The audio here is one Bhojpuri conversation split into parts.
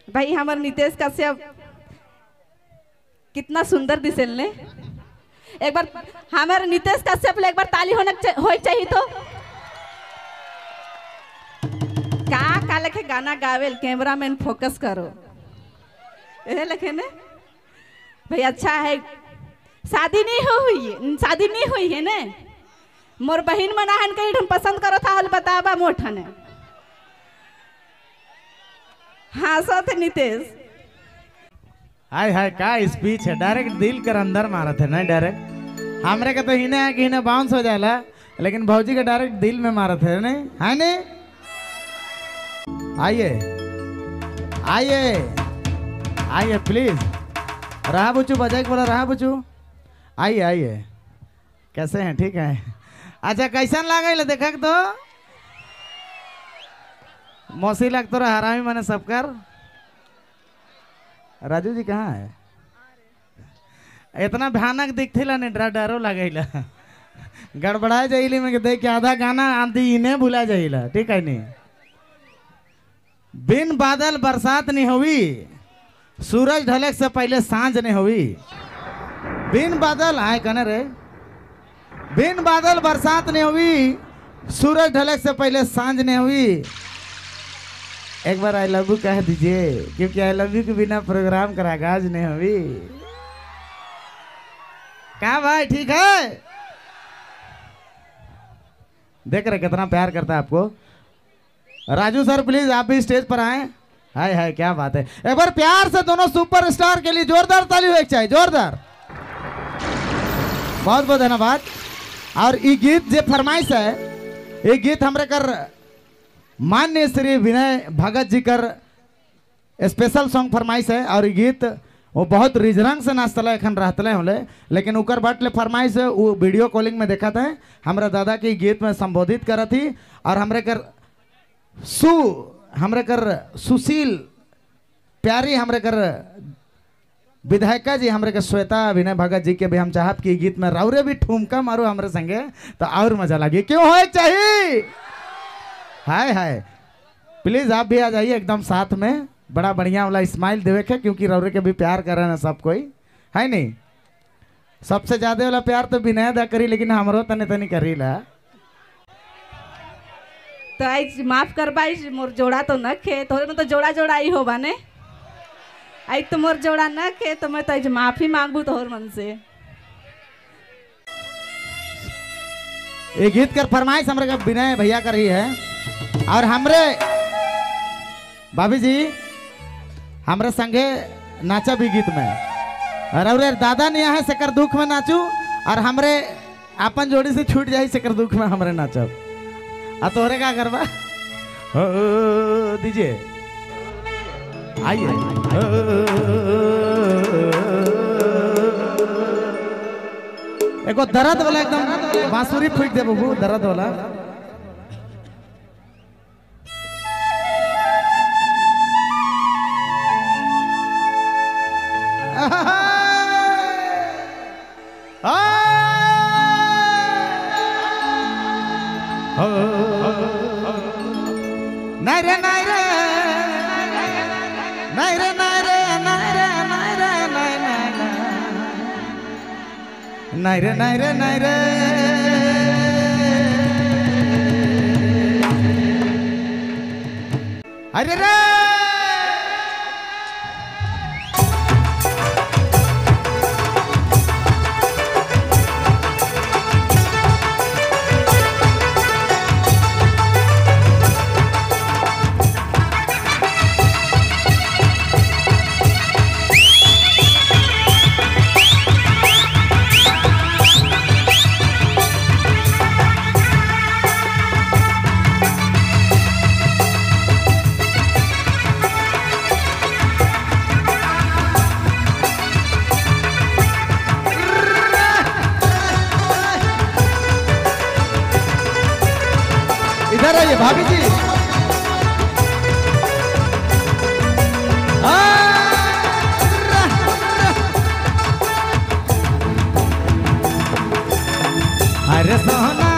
भाई हमारे नितेश कश्यप कितना सुंदर दिसेल ने। एक बार हमारे नितेश कश्यप ले एक बार ताली हो चाहिए तो का लिखे गाना गावेल कैमरामैन फोकस करो ये लिखे ने भाई अच्छा है। शादी नहीं हुई है ने मोर बहन मना है कहीं हम पसंद करो था हल बताबा मोठने। हाँ सो थे नितेश। हाय हाय का स्पीच है, डायरेक्ट दिल कर अंदर मारा थे ना डायरेक्ट। हमरे का तो हिने है कि हिने बाउंस हो जाला, लेकिन भौजी का डायरेक्ट दिल में मारा थे नहीं है ने। आइए आइए आइए प्लीज। रहा बुचू बजाई बोला रहा बुचू आइए आइए। कैसे हैं ठीक है? अच्छा कैसन लगा देखा तो मौसी लग तो हरामी मैंने सब कर। राजू जी कहाँ है? इतना भयानक दिखते ला नहीं डरो लगेला गड़बड़ा जाइली में देख के आधा गाना आंधी इन्हें भुला जाइला ठीक है नहीं। बिन बादल बरसात नहीं हुई, सूरज ढलक से पहले सांझ नहीं हुई। बिन बादल आए कहने रे, बिन बादल बरसात नहीं हुई, सूरज ढलक से पहले सांझ नहीं हुई। एक बार आई लव यू कह दीजिए, क्योंकि आई लव यू के बिना प्रोग्राम का आगाज नहीं हुई। क्या भाई ठीक है? देख रहे कितना प्यार करता है आपको। राजू सर प्लीज आप भी स्टेज पर आए। हाय हाय क्या बात है। एक बार प्यार से दोनों सुपरस्टार के लिए जोरदार ताली हो चाहिए, जोरदार। बहुत बहुत धन्यवाद। और ये गीत जो फरमाइश है, ये गीत हमरे कर मान्य श्री विनय भगत जी कर स्पेशल सॉन्ग फरमाइश है। और ये गीत वो बहुत रिजरंग से नाचतला एखन रहतले होले, लेकिन उकर बटले फरमाइश है वो वीडियो कॉलिंग में देखा था हमरा दादा के गीत में संबोधित करा थी। और हमरे कर सुशील प्यारी हमरे कर विधायिका जी हमरे के श्वेता विनय भगत जी के भी हम चाहब कि गीत में राउरे भी ठुमका मारो हमरे संगे तो और मजा लगे। क्यों हो चाहिए? हाय हाय प्लीज आप भी आ जाइए एकदम साथ में। बड़ा बढ़िया वाला स्माइल देवे के, क्योंकि रौरे के भी प्यार कर रहे हैं सब कोई है नहीं। सबसे ज्यादा वाला प्यार तो विनय दा करी, लेकिन हमरो तने तनी करी ला। तो आज माफ कर बाई मोर जोड़ा तो न खे तोरे में तो जोड़ा जोड़ा ही हो बाने। आज तो मोर जोड़ा न खे तो मैं तो आज माफी मांगू तोहर मन से। ये गीत कर फरमाइश हमरे का विनय भैया कर रही है। और हमरे भाभी जी हमरे संगे नाचा भी गीत में। और दादा ने यहाँ सेकर दुख में नाचू, और हमरे अपन जोड़ी से छूट जाए सेकर दुख में हमरे नाचब। आ तोहरे क्या करवा दीजिए आइए। एको दर्द वाला एकदम बांसुरी फूट दे बबू, दर्द वाला। नायरे नायरे नायरे नायरे नायरे नायरे नायरे नायरे अरे रे इधर आइए भाभी जी। अरे सोना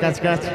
कच कच